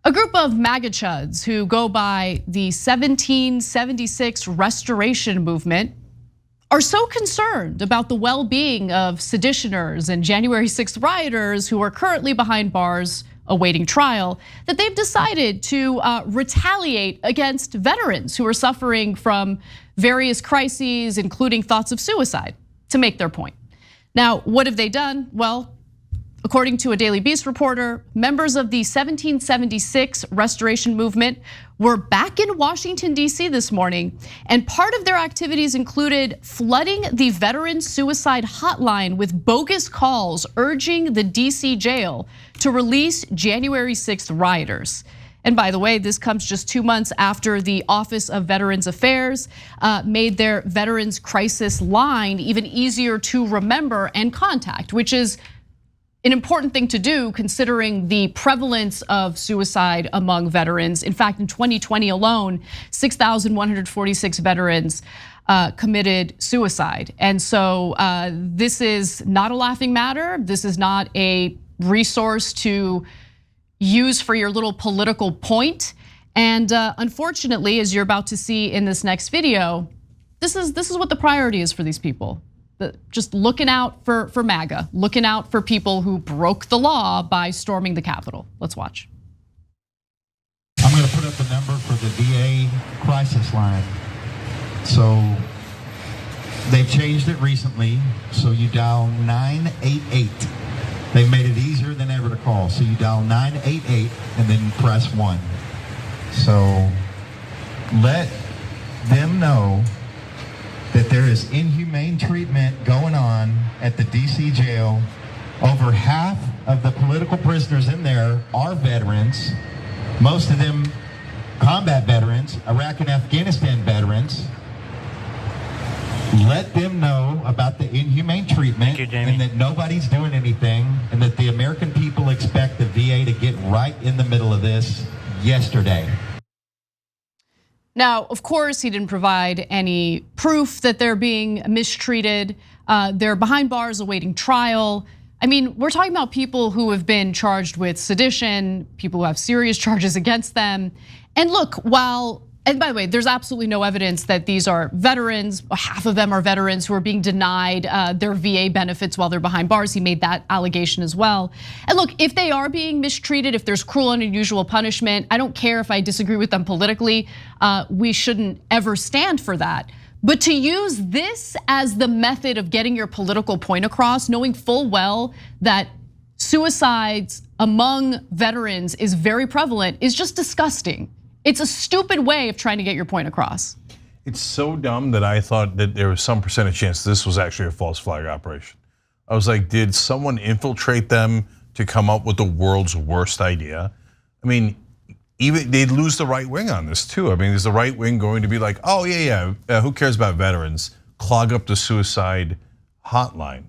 A group of MAGA chuds who go by the 1776 Restoration Movement are so concerned about the well-being of seditioners and January 6th rioters who are currently behind bars awaiting trial that they've decided to retaliate against veterans who are suffering from various crises, including thoughts of suicide, to make their point. Now, what have they done? Well, according to a Daily Beast reporter, members of the 1776 Restoration Movement were back in Washington, D.C. this morning, and part of their activities included flooding the veteran suicide hotline with bogus calls urging the D.C. jail to release January 6th rioters. And by the way, this comes just 2 months after the Office of Veterans Affairs made their Veterans Crisis Line even easier to remember and contact, which is an important thing to do considering the prevalence of suicide among veterans. In fact, in 2020 alone, 6,146 veterans committed suicide. And so this is not a laughing matter. This is not a resource to use for your little political point. And unfortunately, as you're about to see in this next video, this is what the priority is for these people. Just looking out for MAGA, looking out for people who broke the law by storming the Capitol. Let's watch. I'm gonna put up the number for the VA crisis line. So they've changed it recently, so you dial 988. They've made it easier than ever to call. So you dial 988 and then press 1. So let them know that there is inhumane treatment going on at the DC jail. Over half of the political prisoners in there are veterans, most of them combat veterans, Iraq and Afghanistan veterans. Let them know about the inhumane treatment and that nobody's doing anything, and that the American people expect the VA to get right in the middle of this yesterday. Now, of course, he didn't provide any proof that they're being mistreated. They're behind bars awaiting trial. I mean, we're talking about people who have been charged with sedition, people who have serious charges against them. And look, and by the way, there's absolutely no evidence that these are veterans. Half of them are veterans who are being denied their VA benefits while they're behind bars. He made that allegation as well. And look, if they are being mistreated, if there's cruel and unusual punishment, I don't care if I disagree with them politically. We shouldn't ever stand for that. But to use this as the method of getting your political point across, knowing full well that suicides among veterans is very prevalent, is just disgusting. It's a stupid way of trying to get your point across. It's so dumb that I thought that there was some percentage chance this was actually a false flag operation. I was like, did someone infiltrate them to come up with the world's worst idea? I mean, even they'd lose the right wing on this too. I mean, is the right wing going to be like, oh yeah, who cares about veterans? Clog up the suicide hotline.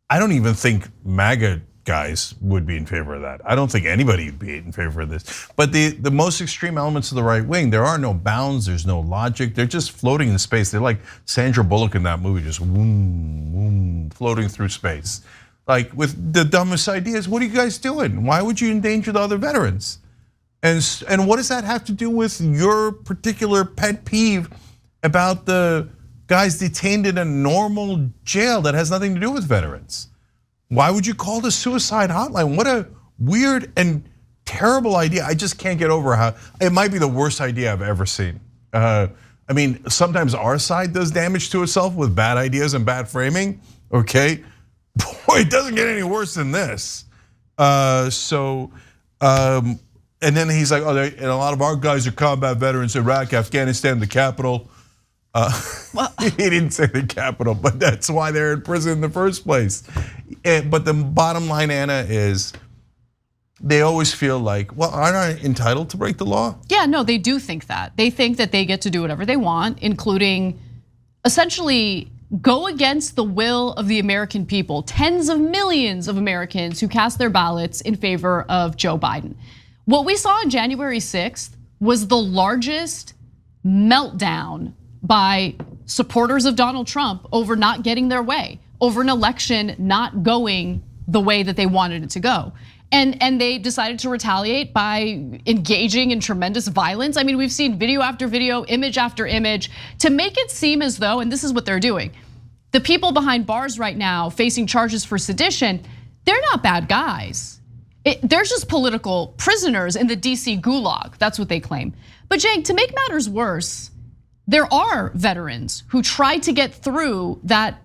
I don't even think MAGA guys would be in favor of that. I don't think anybody would be in favor of this. But the most extreme elements of the right wing, there are no bounds, there's no logic. They're just floating in space. They're like Sandra Bullock in that movie, just vroom, vroom, floating through space. Like with the dumbest ideas, what are you guys doing? Why would you endanger the other veterans? And what does that have to do with your particular pet peeve about the guys detained in a normal jail that has nothing to do with veterans? Why would you call the suicide hotline? What a weird and terrible idea. I just can't get over how it might be the worst idea I've ever seen. I mean, sometimes our side does damage to itself with bad ideas and bad framing, okay? Boy, it doesn't get any worse than this. And then he's like, oh, and a lot of our guys are combat veterans, Iraq, Afghanistan, the Capitol. He didn't say the Capitol, but that's why they're in prison in the first place. But the bottom line, Anna, is they always feel like, well, aren't I entitled to break the law? Yeah, no, they do think that. They think that they get to do whatever they want, including essentially go against the will of the American people, tens of millions of Americans who cast their ballots in favor of Joe Biden. What we saw on January 6th was the largest meltdown by supporters of Donald Trump over not getting their way, over an election not going the way that they wanted it to go. And they decided to retaliate by engaging in tremendous violence. I mean, we've seen video after video, image after image, to make it seem as though, and this is what they're doing, the people behind bars right now facing charges for sedition, they're not bad guys. They're just political prisoners in the DC gulag. That's what they claim. But Cenk, to make matters worse, there are veterans who tried to get through that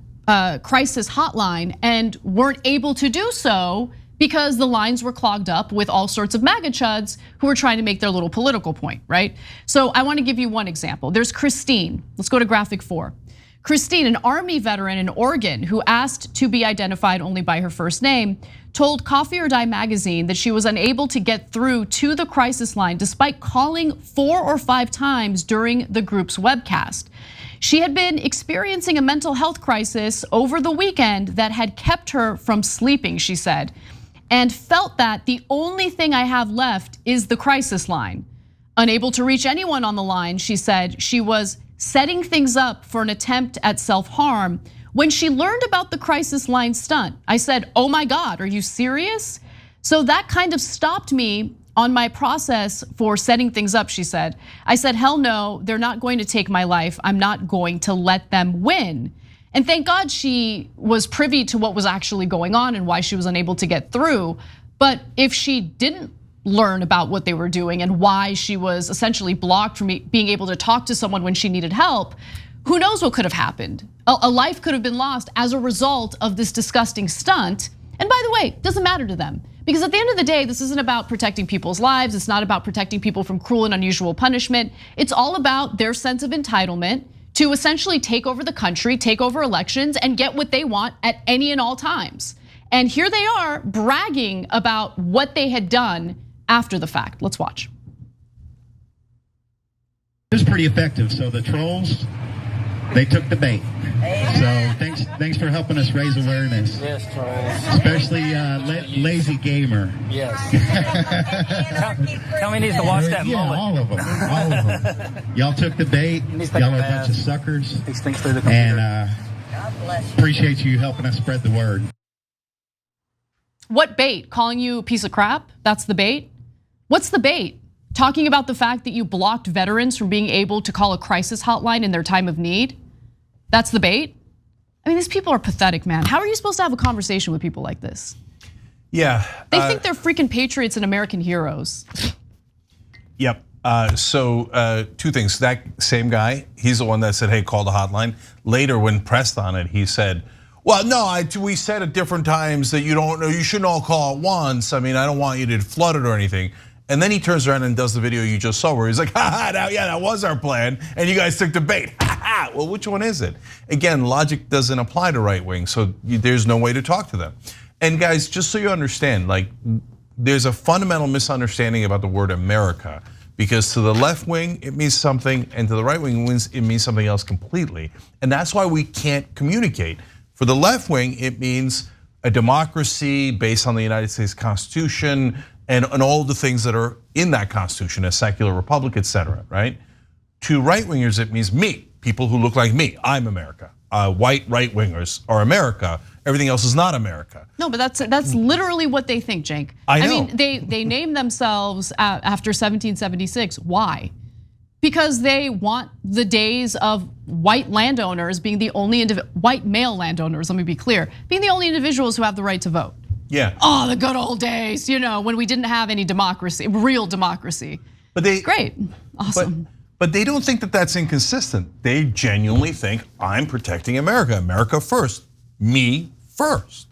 crisis hotline and weren't able to do so because the lines were clogged up with all sorts of MAGA chuds who were trying to make their little political point, right? So I want to give you one example. There's Christine. Let's go to graphic 4. Christine, an Army veteran in Oregon who asked to be identified only by her first name, told Coffee or Die magazine that she was unable to get through to the crisis line despite calling 4 or 5 times during the group's webcast. She had been experiencing a mental health crisis over the weekend that had kept her from sleeping, she said, and felt that the only thing I have left is the crisis line. Unable to reach anyone on the line, she said she was setting things up for an attempt at self-harm. When she learned about the crisis line stunt, I said, oh my God, are you serious? So that kind of stopped me on my process for setting things up, she said. I said, hell no, they're not going to take my life. I'm not going to let them win. And thank God she was privy to what was actually going on and why she was unable to get through. But if she didn't learn about what they were doing and why she was essentially blocked from being able to talk to someone when she needed help, who knows what could have happened? A life could have been lost as a result of this disgusting stunt. And by the way, it doesn't matter to them. Because at the end of the day, this isn't about protecting people's lives. It's not about protecting people from cruel and unusual punishment. It's all about their sense of entitlement to essentially take over the country, take over elections, and get what they want at any and all times. And here they are bragging about what they had done after the fact. Let's watch. It was pretty effective. So the trolls, they took the bait. So thanks for helping us raise awareness. Yes, trolls. Especially lazy gamer. Yes. Tell me needs to watch that mullet. All of them. Y'all took the bait. Y'all are a bunch of suckers. These things through the computer. And appreciate you helping us spread the word. What bait? Calling you a piece of crap? That's the bait? What's the bait? Talking about the fact that you blocked veterans from being able to call a crisis hotline in their time of need? That's the bait? I mean, these people are pathetic, man. How are you supposed to have a conversation with people like this? Yeah. They think they're freaking patriots and American heroes. Yep. So 2 things. That same guy, he's the one that said, hey, call the hotline. Later, when pressed on it, he said, well, no, we said at different times that you shouldn't all call at once. I mean, I don't want you to flood it or anything. And then he turns around and does the video you just saw where he's like, yeah, that was our plan. And you guys took the bait. Well, which one is it? Again, logic doesn't apply to right wing, so there's no way to talk to them. And guys, just so you understand, like there's a fundamental misunderstanding about the word America, because to the left wing, it means something, and to the right wing, it means something else completely. And that's why we can't communicate. For the left wing, it means a democracy based on the United States Constitution and all the things that are in that Constitution, a secular republic, etc. Right? To right wingers, it means me, people who look like me. I'm America. White right wingers are America. Everything else is not America. No, but that's literally what they think, Cenk. I know. mean, they named themselves after 1776. Why? Because they want the days of white landowners being the only white male landowners. Let me be clear, being the only individuals who have the right to vote. Yeah. Oh, the good old days, when we didn't have any democracy, real democracy. But great, awesome. But they don't think that that's inconsistent. They genuinely think I'm protecting America, America first, me first.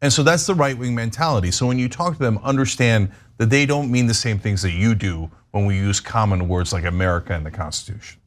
And so that's the right wing mentality. So when you talk to them, understand that they don't mean the same things that you do when we use common words like America and the Constitution.